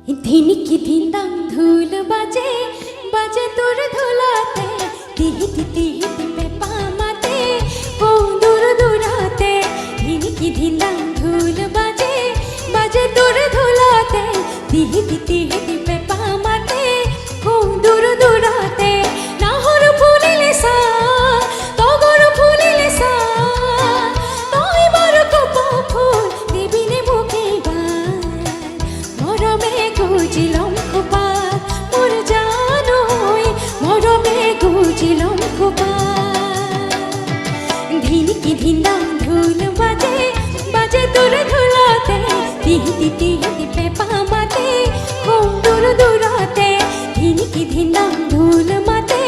ধিনিকি ধিন্দাম ধুল বাজে বাজে তোর ধুলাতে তিহিতি তিহিতি পেপা মাতে ও দূর দূরাতে ধিনিকি ধিন্দাম ধুল বাজে বাজে তোর ধুলাতে তিহিতি তিহিতি পেপা মাতে ও দূর দূরাতে নাহর ফুলিলে সা তগর ফুলিলে সা তুই বড় কপ ফুল দিবিনে বুকে মরমে গুজিলম খোপাত মোর জানোই মরমে গুজিলম খোপাত ধিনিকি ধিন্দাম ধুল বাজে বাজে তোর ধুলাতে তিহিতি তিহিতি পেপা মাতে খুব দূর দূরাতে ধিনিকি ধিন্দাম ধুল মাতে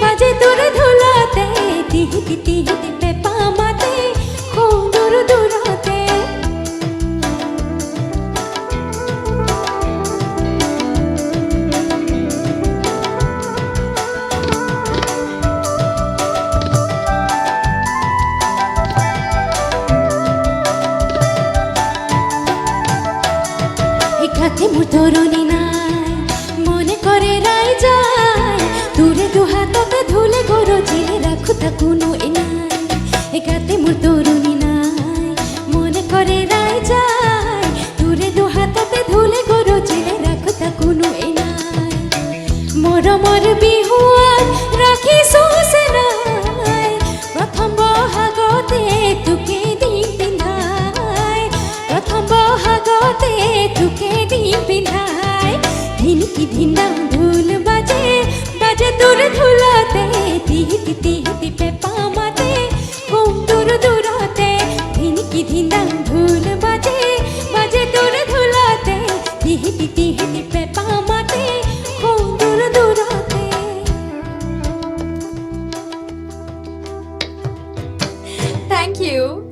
বাজে তোর ধুলাতে তিহিতি তিহিতি পেপা মাতে খুব দূর দূরাতে কাছে মোর তরুণী নাই মনে করে রাই যায় দূরে দু হাততে ধুলে গরো জিলে রাখু তা কোনো এ নাই কাতে মোর তরুণী নাই মনে করে রাই যায় দূরে দু হাততে ধুলে গরো জিলে রাখু তা কোনো এ নাই মরমর বিহুয়ান রাখি সুসে নাই প্রথম বহাগতে তুকে দিন পিন্ধাই প্রথম বহাগতে তুকে দিন পিন্ধাই ধিনিকি ধিন্দাম ধুল বাজে বাজে তোর ধুলাতে তিহিতি তিহিতি পেপা মাতে খুব দূর দূরাতে ধিনিকি ধিন্দাম ধুল বাজে বাজে তোর ধুলাতে তিহিতি তিহিতি পেপা মাতে খুব দূর দূরাতে Thank you.